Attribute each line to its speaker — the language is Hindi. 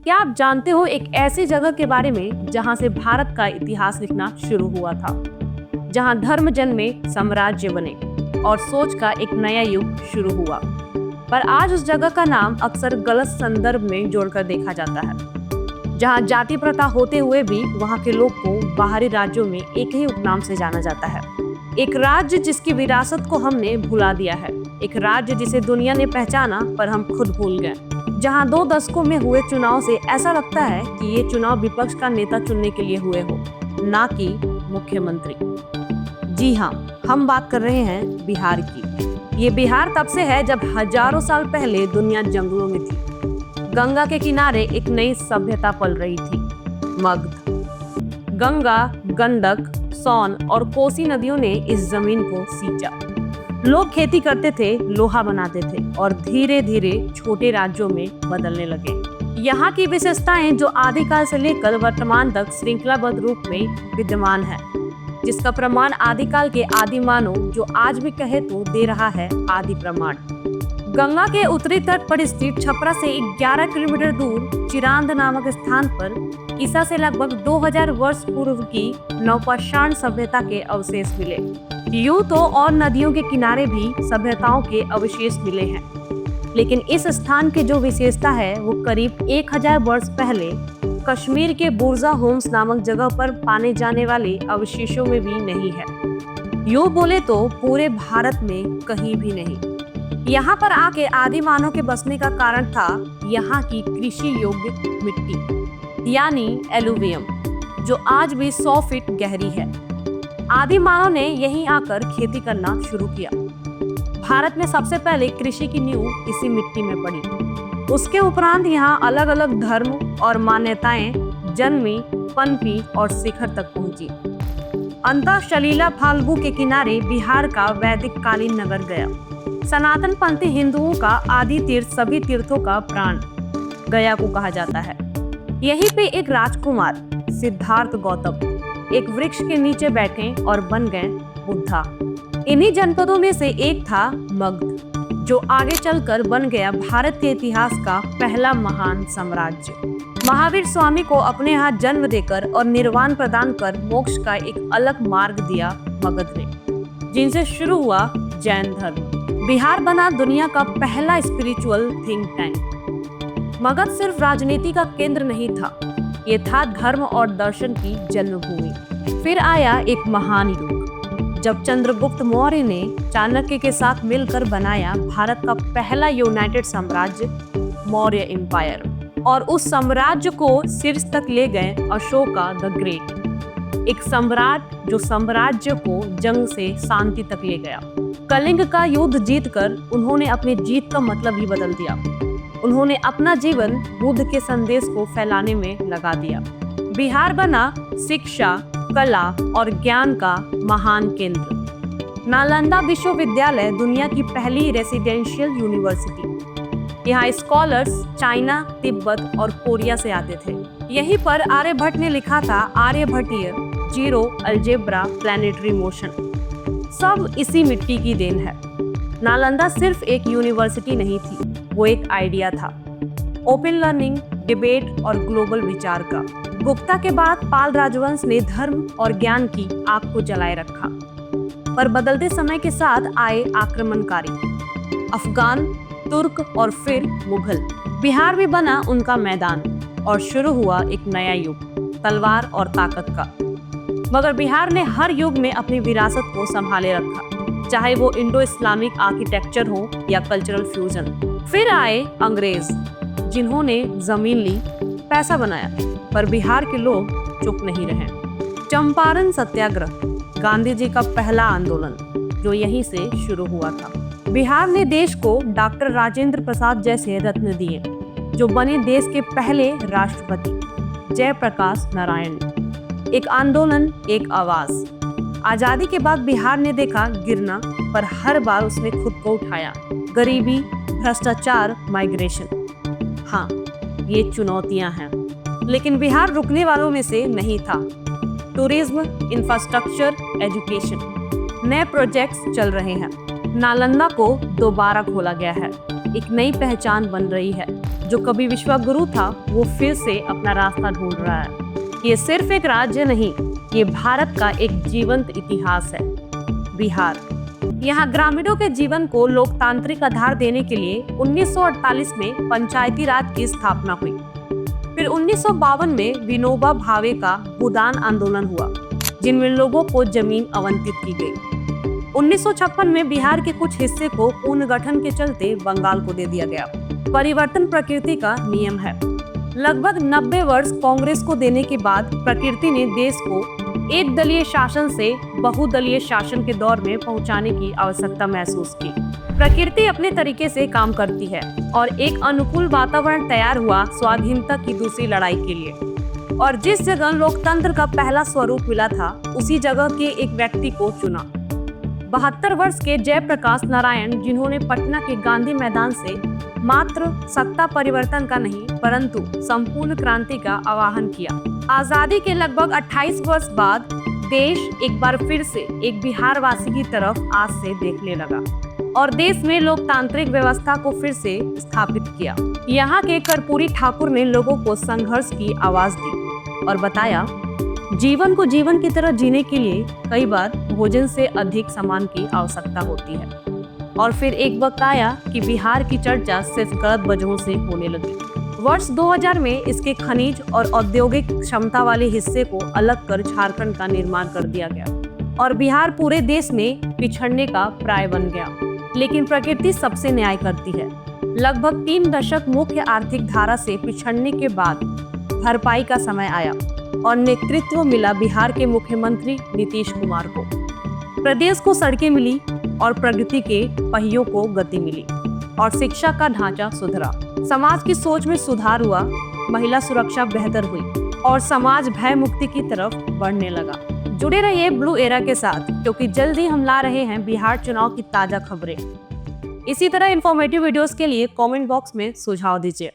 Speaker 1: क्या आप जानते हो एक ऐसी जगह के बारे में जहां से भारत का इतिहास लिखना शुरू हुआ था, जहां धर्म जन्मे, साम्राज्य बने और सोच का एक नया युग शुरू हुआ। पर आज उस जगह का नाम अक्सर गलत संदर्भ में जोड़कर देखा जाता है। जहां जाति प्रथा होते हुए भी वहां के लोग को बाहरी राज्यों में एक ही उपनाम से जाना जाता है। एक राज्य जिसकी विरासत को हमने भुला दिया है, एक राज्य जिसे दुनिया ने पहचाना पर हम खुद भूल गए। जहां 2 दशकों में हुए चुनाव से ऐसा लगता है कि ये चुनाव विपक्ष का नेता चुनने के लिए हुए हो, ना कि मुख्यमंत्री। जी हाँ, हम बात कर रहे हैं बिहार की। ये बिहार तब से है जब हजारों साल पहले दुनिया जंगलों में थी। गंगा के किनारे एक नई सभ्यता पल रही थी, मगध। गंगा, गंडक, सोन और कोसी नदियों ने इस जमीन को सींचा। लोग खेती करते थे, लोहा बनाते थे और धीरे धीरे छोटे राज्यों में बदलने लगे। यहाँ की विशेषताएं जो आदिकाल से लेकर वर्तमान तक श्रृंखलाबद्ध रूप में विद्यमान है, जिसका प्रमाण आदिकाल के आदि मानव जो आज भी कहे तो दे रहा है आदि प्रमाण। गंगा के उत्तरी तट पर स्थित छपरा से 11 किलोमीटर दूर चिरांद नामक स्थान पर ईसा से लगभग 2000 वर्ष पूर्व की नवपाषाण सभ्यता के अवशेष मिले। यूं तो और नदियों के किनारे भी सभ्यताओं के अवशेष मिले हैं, लेकिन इस स्थान की जो विशेषता है वो करीब 1000 वर्ष पहले कश्मीर के बुर्जा होम्स नामक जगह पर पाने जाने वाले अवशेषों में भी नहीं है। यूं बोले तो पूरे भारत में कहीं भी नहीं। यहाँ पर आके आदि मानव के बसने का कारण था यहाँ की कृषि योग्य मिट्टी, यानी एलुवियम, जो आज भी 100 फीट गहरी है। आदि मानव ने यहीं आकर खेती करना शुरू किया। भारत में सबसे पहले कृषि की नींव इसी मिट्टी में पड़ी। उसके उपरांत यहाँ अलग अलग धर्म और मान्यताएं जन्मी, पनपी और शिखर तक पहुंची। अंतः सलीला फाल्गु के किनारे बिहार का वैदिक कालीन नगर गया। सनातन पंथी हिंदुओं का आदि तीर्थ, सभी तीर्थों का प्राण गया को कहा जाता है। यहीं पे एक राजकुमार सिद्धार्थ गौतम एक वृक्ष के नीचे बैठे और बन गए बुद्धा। इन्हीं जनपदों में से एक था मगध, जो आगे चलकर बन गया भारत के इतिहास का पहला महान साम्राज्य। महावीर स्वामी को अपने यहाँ जन्म देकर और निर्वाण प्रदान कर मोक्ष का एक अलग मार्ग दिया मगध ने, जिनसे शुरू हुआ जैन धर्म। बिहार बना दुनिया का पहला स्पिरिचुअल थिंक टैंक। मगध सिर्फ राजनीति का केंद्र नहीं था, ये था धर्म और दर्शन की जन्मभूमि। फिर आया एक महान युग, जब चंद्रगुप्त मौर्य ने चाणक्य के साथ मिलकर बनाया भारत का पहला यूनाइटेड साम्राज्य, मौर्य एम्पायर, और उस साम्राज्य को शीर्ष तक ले गए अशोका द ग्रेट, एक सम्राट जो साम्राज्य को जंग से शांति तक ले गया। कलिंग का युद्ध जीतकर उन्होंने अपनी जीत का मतलब ही बदल दिया। उन्होंने अपना जीवन बुद्ध के संदेश को फैलाने में लगा दिया। बिहार बना शिक्षा, कला और ज्ञान का महान केंद्र। नालंदा विश्वविद्यालय दुनिया की पहली रेसिडेंशियल यूनिवर्सिटी। यहाँ स्कॉलर्स चाइना, तिब्बत और कोरिया से आते थे। यहीं पर आर्यभट्ट ने लिखा था Aryabhatiya, zero, algebra, planetary motion. सब इसी मिट्टी की देन है। नालंदा सिर्फ एक यूनिवर्सिटी नहीं थी, वो एक आइडिया था, ओपन लर्निंग, डिबेट और ग्लोबल विचार का। गुप्ता के बाद पाल राजवंश ने धर्म और ज्ञान की आग को जलाए रखा, पर बदलते समय के साथ आए आक्रमणकारी अफगान, तुर्क और फिर मुगल। बिहार भी बना उनका मैदान और शुरू हुआ एक नया युग, तलवार और ताकत का। मगर बिहार ने हर युग में अपनी विरासत को संभाले रखा, चाहे वो इंडो इस्लामिक आर्किटेक्चर हो या कल्चरल फ्यूजन। फिर आए अंग्रेज, जिन्होंने जमीन ली, पैसा बनाया, पर बिहार के लोग चुप नहीं रहे। चंपारण सत्याग्रह, गांधी जी का पहला आंदोलन, जो यहीं से शुरू हुआ था। बिहार ने देश को डॉक्टर राजेंद्र प्रसाद जैसे रत्न दिए, जो बने देश के पहले राष्ट्रपति, जयप्रकाश नारायण। एक आंदोलन, एक आवाज। आजादी के बाद बिहार ने देखा गिरना, पर हर बार उसने खुद को उठाया। गरीबी, भ्रष्टाचार, माइग्रेशन, हाँ ये चुनौतियां हैं, लेकिन बिहार रुकने वालों में से नहीं था। टूरिज्म, इंफ्रास्ट्रक्चर, एजुकेशन, नए प्रोजेक्ट्स चल रहे हैं। नालंदा को दोबारा खोला गया है। एक नई पहचान बन रही है। जो कभी विश्वगुरु था वो फिर से अपना रास्ता ढूंढ रहा है। ये सिर्फ एक राज्य नहीं, ये भारत का एक जीवंत इतिहास है। बिहार, यहाँ ग्रामीणों के जीवन को लोकतांत्रिक आधार देने के लिए 1948 में पंचायती राज की स्थापना हुई। फिर 1952 में विनोबा भावे का भूदान आंदोलन हुआ, जिनमें लोगों को जमीन आवंटित की गई। 1956 में बिहार के कुछ हिस्से को पुनर्गठन के चलते बंगाल को दे दिया गया। परिवर्तन प्रकृति का नियम है। लगभग 90 वर्ष कांग्रेस को देने के बाद प्रकृति ने देश को एक दलीय शासन से बहुदलीय शासन के दौर में पहुंचाने की आवश्यकता महसूस की। प्रकृति अपने तरीके से काम करती है और एक अनुकूल वातावरण तैयार हुआ स्वाधीनता की दूसरी लड़ाई के लिए। और जिस जगह लोकतंत्र का पहला स्वरूप मिला था, उसी जगह के एक व्यक्ति को चुना। 72 वर्ष के जयप्रकाश नारायण, जिन्होंने पटना के गांधी मैदान से मात्र सत्ता परिवर्तन का नहीं परंतु संपूर्ण क्रांति का आह्वान किया। आजादी के लगभग 28 वर्ष बाद देश एक बार फिर से एक बिहारवासी की तरफ आज से देखने लगा और देश में लोकतांत्रिक व्यवस्था को फिर से स्थापित किया। यहाँ के कर्पूरी ठाकुर ने लोगों को संघर्ष की आवाज दी और बताया, जीवन को जीवन की तरह जीने के लिए कई बार भोजन से अधिक सामान की आवश्यकता होती है। और फिर एक वक्त आया कि बिहार की चर्चा सिर्फ गलत वजहों से होने लगी। वर्ष 2000 में इसके खनिज और औद्योगिक क्षमता वाले हिस्से को अलग कर झारखंड का निर्माण कर दिया गया और बिहार पूरे देश में पिछड़ने का प्राय बन गया। लेकिन प्रकृति सबसे न्याय करती है। लगभग 3 दशक मुख्य आर्थिक धारा से पिछड़ने के बाद भरपाई का समय आया और नेतृत्व मिला बिहार के मुख्यमंत्री नीतीश कुमार को। प्रदेश को सड़कें मिली और प्रगति के पहियों को गति मिली और शिक्षा का ढांचा सुधरा। समाज की सोच में सुधार हुआ, महिला सुरक्षा बेहतर हुई और समाज भय मुक्ति की तरफ बढ़ने लगा। जुड़े रहिए ब्लू एरा के साथ, क्योंकि जल्द ही हम ला रहे हैं बिहार चुनाव की ताजा खबरें। इसी तरह इंफॉर्मेटिव वीडियोस के लिए कमेंट बॉक्स में सुझाव दीजिए।